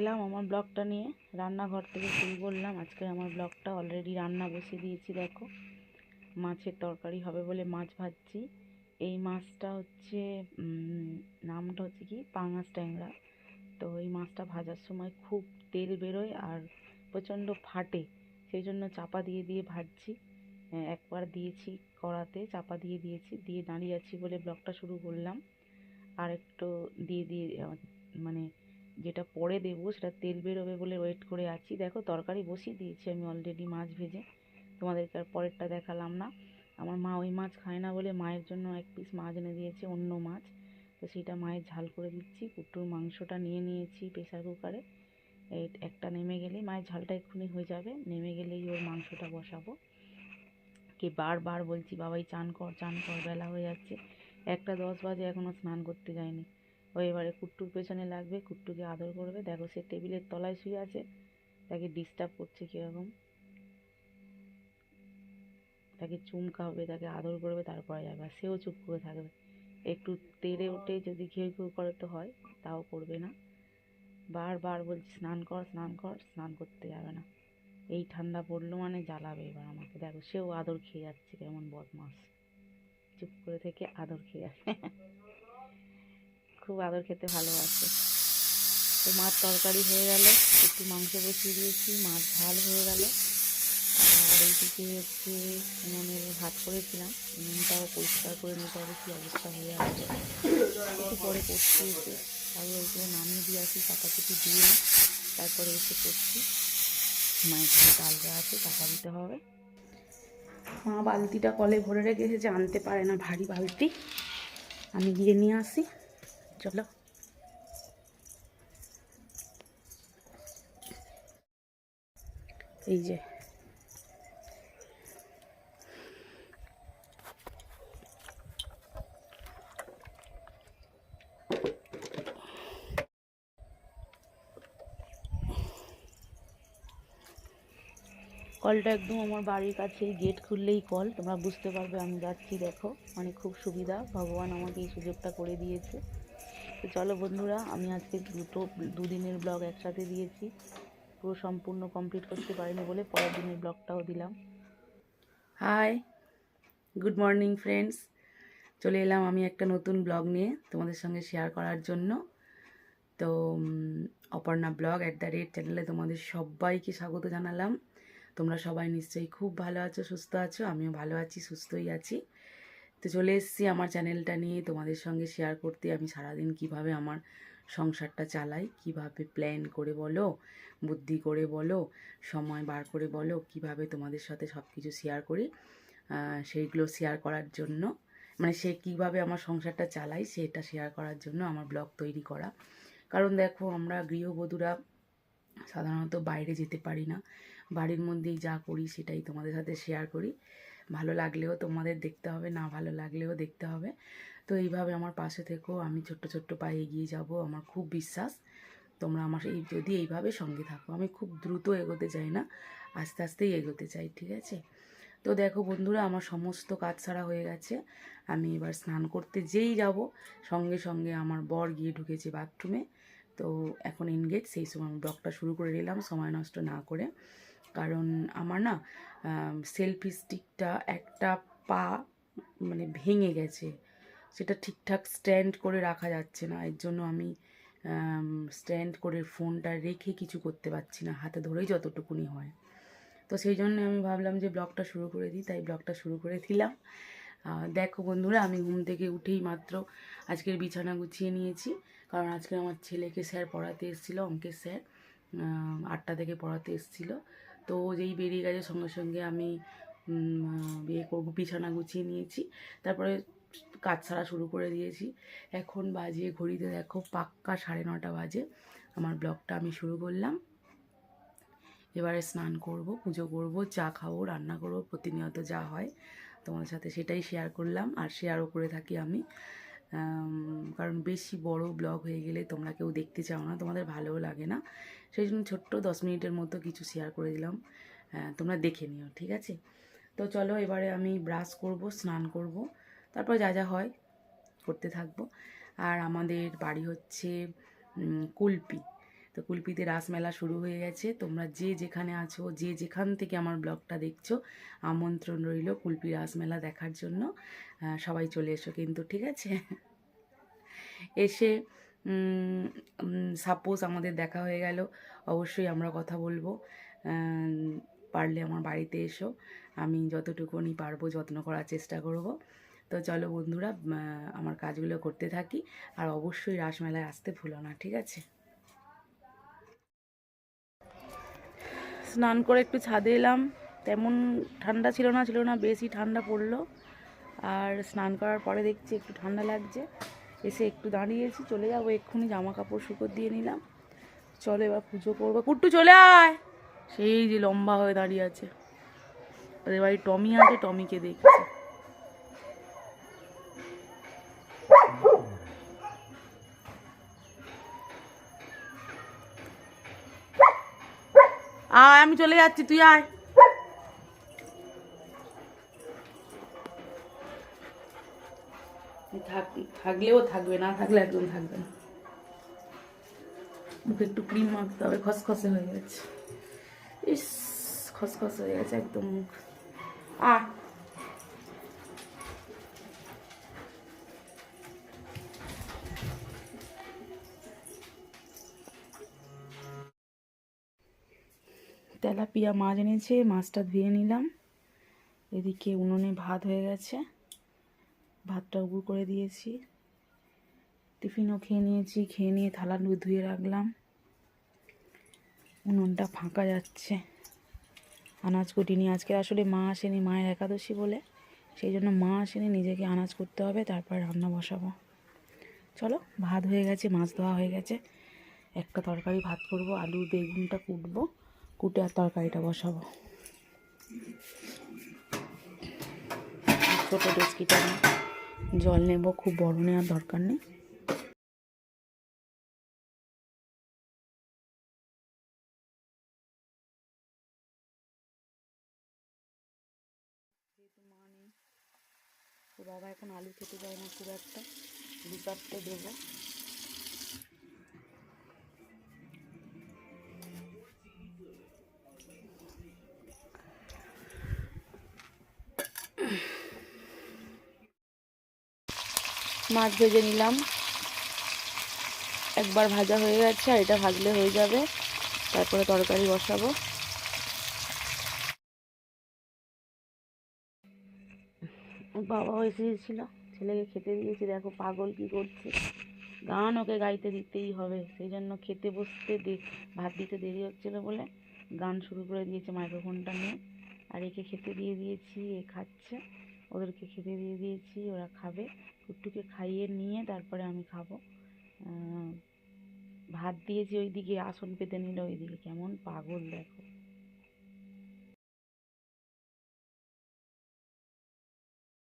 এলাম আমার ব্লগটা নিয়ে। রান্নাঘর থেকে শুরু করলাম আজকে আমার ব্লগটা। অলরেডি রান্না বসিয়ে দিয়েছি। দেখো, মাছের তরকারি হবে বলে মাছ ভাজছি। এই মাছটা হচ্ছে নামটা হচ্ছে কি, পাঙাশ ট্যাংরা। তো এই মাছটা ভাজার সময় খুব তেল বেরোয় আর প্রচণ্ড ফাটে, সেই জন্য চাপা দিয়ে দিয়ে ভাজছি। একবার দিয়েছি কড়াতে, চাপা দিয়ে দিয়েছি, দিয়ে দাঁড়িয়ে আছি বলে ব্লগটা শুরু করলাম। আর একটু দিয়ে দিয়ে মানে যেটা পরে দেবো সেটা তেল বেরোবে বলে ওয়েট করে আছি। দেখো, তরকারি বসিয়ে দিয়েছি আমি অলরেডি মাছ ভেজে, তোমাদেরকে আর পরেরটা দেখালাম না। আমার মা ওই মাছ খায় না বলে মায়ের জন্য এক পিস মাছ এনে দিয়েছে, অন্য মাছ। তো সেটা মায়ের ঝাল করে দিচ্ছি। কুট্টুর মাংসটা নিয়ে নিয়েছি প্রেসার কুকারে। এই একটা নেমে গেলেই, মায়ের ঝালটা এক্ষুনি হয়ে যাবে, নেমে গেলেই ওর মাংসটা বসাবো। কি বারবার বলছি বাবাই চান কর চান কর, বেলা হয়ে যাচ্ছে, 1টা 10 বাজে এখনও স্নান করতে যায়নি। ও এবারে কুট্টুর পেছনে লাগবে, কুট্টুকে আদর করবে। দেখো, সে টেবিলের তলায় শুয়ে আছে, তাকে ডিস্টার্ব করছে কীরকম। তাকে চুমকাবে, তাকে আদর করবে, তারপরে যাবে। আর সেও চুপ করে থাকবে। একটু তেড়ে ওঠে যদি ঘেউ ঘেউ করে তো হয়, তাও করবে না। বারবার বলছি স্নান কর স্নান কর, স্নান করতে যাবে না। এই ঠান্ডা পড়লো মানে জ্বালাবে এবার আমাকে। দেখো, সেও আদর খেয়ে যাচ্ছে, কেমন বদমাস, চুপ করে থেকে আদর খেয়ে যাচ্ছে। খুব আদর খেতে ভালোবাসে। তো মাছ তরকারি হয়ে গেল, একটু মাংস বসিয়ে দিয়েছি, মাছ ঝাল হয়ে গেল। আর এইদিকে হচ্ছে উনুনের ভাত করেছিলাম, উনুনটাও পরিষ্কার করে নিতে হবে, কী অবস্থা হয়ে আছে। একটু পরে করছি এসে, আগে ওইগুলো নামিয়ে দিয়ে আসি, কাটাকুটি দিয়ে নিই, তারপরে এসে করছি। মায়ের কিছু ডালটা আছে, টাকা দিতে হবে। মা বালতিটা কলে ভরে রেখে এসেছে, আনতে পারে না, ভারী বালতি। আমি গিয়ে নিয়ে আসি, চলো। এই যে কলটা একদম আমার বাড়ির কাছেই, গেট খুললেই কল, তোমরা বুঝতে পারবে আমি যাচ্ছি। দেখো, মানে খুব সুবিধা, ভগবান আমাকে এই সুযোগটা করে দিয়েছে। তো চলো বন্ধুরা, আমি আজকে দুদিনের ব্লগ একসাথে দিয়েছি, পুরো সম্পূর্ণ কমপ্লিট করতে পারিনি বলে পরের দিনের ব্লগটাও দিলাম। Hi, good morning friends. চলে এলাম আমি একটা নতুন ব্লগ নিয়ে তোমাদের সঙ্গে শেয়ার করার জন্য। তো অপর্ণা ব্লগ @চ্যানেলে তোমাদের সবাইকে স্বাগত জানালাম। তোমরা সবাই নিশ্চয়ই খুব ভালো আছো, সুস্থ আছো। আমিও ভালো আছি, সুস্থই আছি। তো চলে এসেছি আমার চ্যানেলটা নিয়ে তোমাদের সঙ্গে শেয়ার করতে। আমি সারাদিন কিভাবে আমার সংসারটা চালাই, কিভাবে প্ল্যান করে বলো, বুদ্ধি করে বলো, সময় বার করে বলো, কিভাবে তোমাদের সাথে সব কিছু শেয়ার করি, সেইগুলো শেয়ার করার জন্য, মানে সে কীভাবে আমার সংসারটা চালাই সেটা শেয়ার করার জন্য আমার ব্লগ তৈরি করা। কারণ দেখো, আমরা গৃহবধূরা সাধারণত বাইরে যেতে পারি না, বাড়ির মধ্যেই যা করি সেটাই তোমাদের সাথে শেয়ার করি। ভালো লাগলেও তোমাদের দেখতে হবে, না ভালো লাগলেও দেখতে হবে। তো এইভাবে আমার পাশে থেকেও, আমি ছোট্ট ছোট্ট পায়ে এগিয়ে যাব, আমার খুব বিশ্বাস। তোমরা আমার যদি এইভাবে সঙ্গে থাকো, আমি খুব দ্রুত এগোতে চাই না, আস্তে আস্তেই এগোতে চাই, ঠিক আছে? তো দেখো বন্ধুরা, আমার সমস্ত কাজ ছাড়া হয়ে গেছে। আমি এবার স্নান করতে যেই যাব, সঙ্গে সঙ্গে আমার বর গিয়ে ঢুকেছে বাথরুমে। তো এখন এনগেজ, সেই সময় আমি ব্লগটা শুরু করে নিলাম সময় নষ্ট না করে। কারণ আমার না সেলফি স্টিকটা একটা পা মানে ভেঙে গেছে, সেটা ঠিকঠাক স্ট্যান্ড করে রাখা যাচ্ছে না। এর জন্য আমি স্ট্যান্ড করে ফোনটা রেখে কিছু করতে পারছি না, হাতে ধরেই যতটুকুনি হয়। তো সেই জন্য আমি ভাবলাম যে ব্লগটা শুরু করে দিই, তাই ব্লগটা শুরু করে দিলাম। দেখো বন্ধুরা, আমি ঘুম থেকে উঠেই মাত্র আজকের বিছানা গুছিয়ে নিয়েছি। কারণ আজকে আমার ছেলেকে স্যার পড়াতে এসেছিলো, অঙ্কের স্যার 8টা থেকে পড়াতে এসেছিলো। তো যেই বেরিয়ে গেছে সঙ্গে সঙ্গে আমি বিছানা গুছিয়ে নিয়েছি, তারপরে কাজ ছাড়া শুরু করে দিয়েছি। এখন বাজে ঘড়িতে দেখো পাক্কা 9:30 বাজে। আমার ব্লগটা আমি শুরু করলাম। এবারে স্নান করব, পুজো করব, চা খাবো, রান্না করব, প্রতিনিয়ত যা হয় তোমাদের সাথে সেটাই শেয়ার করলাম। আর শেয়ারও করে থাকি আমি, কারণ বেশি বড় ব্লগ হয়ে গেলে তোমরা কেউ দেখতে চাও না, তোমাদের ভালোও লাগে না। সেই জন্য ছোট্ট 10 মিনিটের মতো কিছু শেয়ার করে দিলাম, তোমরা দেখে নিও, ঠিক আছে? তো চলো, এবারে আমি ব্রাশ করব, স্নান করব, তারপর যা যা হয় করতে থাকবো। আর আমাদের বাড়ি হচ্ছে কুলপি। তো কুলপিতে রাসমেলা শুরু হয়ে গেছে। তোমরা যে যেখানে আছো, যে যেখান থেকে আমার ব্লগটা দেখছো, আমন্ত্রণ রইল কুলপি রাসমেলা দেখার জন্য। সবাই চলে এসো কিন্তু, ঠিক আছে? এসে সাপোজ আমাদের দেখা হয়ে গেল, অবশ্যই আমরা কথা বলবো। পারলে আমার বাড়িতে এসো, আমি যতটুকুনি পারবো যত্ন করার চেষ্টা করব। তো চলো বন্ধুরা, আমার কাজগুলো করতে থাকি। আর অবশ্যই রাসমেলায় আসতে ভুলো না, ঠিক আছে? স্নান করে একটু ছাদে এলাম। তেমন ঠান্ডা ছিল না, বেশি ঠান্ডা পড়লো। আর স্নান করার পরে দেখছি একটু ঠান্ডা লাগছে। এসে একটু দাঁড়িয়েছি, চলে যাবো এক্ষুনি। জামা কাপড় শুকোতে দিয়ে নিলাম। চলো এবার পুজো করবো। কুট্টু চলে আয়। সেই যে লম্বা হয়ে দাঁড়িয়ে আছে। ওদের বাড়ি টমি আছে, টমিকে দেখছে। আয়, আমি চলে যাচ্ছি, তুই আয়। থাকলেও থাকবে, না থাকলে একদম থাকবে না। মুখে একটু ক্রিম মাখতে হবে, খসখসে হয়ে গেছে। ইস, খসখসে হয়ে গেছে একদম মুখ। আয়। তেলাপিয়া মাছ এনেছে, মাছটা ধুয়ে নিলাম। এদিকে উনুনে ভাত হয়ে গেছে, ভাতটা উবুর করে দিয়েছি। টিফিনও খেয়ে নিয়েছি, খেয়ে নিয়ে থালা ধুয়ে রাখলাম। উনুনটা ফাঁকা যাচ্ছে। আনাজ কুটিনি, আজকে আসলে মা আসেনি, মায়ের একাদশী বলে, সেই জন্য মা আসেনি, নিজেকে আনাজ করতে হবে, তারপর রান্না বসাবো। চলো, ভাত হয়ে গেছে, মাছ ধোয়া হয়ে গেছে। একটা তরকারি ভাত করব, আলু বেগুনটা কুটবো, কুটে আর তরকারিটা বসাবো। ছোটো ডেস্কিটা জল নেব, খুব বড় নেওয়ার দরকার নেই। যেহেতু মা নেই, তো বাবা এখন আলু খেতে যায় না খুব একটা, দু চারটে দেবো। মাছ ভেজে নিলাম, একবার ভাজা হয়ে গেছে, আর এটা ভাজলে হয়ে যাবে। তারপরে তরকারি বসাবো। বাবাও এসে গেছিলো, ছেলেকে খেতে দিয়েছি। দেখো পাগল কি করছে, গান ওকে গাইতে দিতেই হবে, সেই জন্য খেতে বসতে ভাত দিতে দেরি হচ্ছিলো বলে গান শুরু করে দিয়েছে মাইক্রোফোনটা নিয়ে। আর একে খেতে দিয়ে দিয়েছি, এ খাচ্ছে। ওদেরকে খেতে দিয়ে দিয়েছি, ওরা খাবে। কুট্টুকে খাইয়ে নিয়ে তারপরে আমি খাবো। ভাত দিয়েছি, ওইদিকে আসন পেতে নিল, ওইদিকে কেমন পাগল দেখো।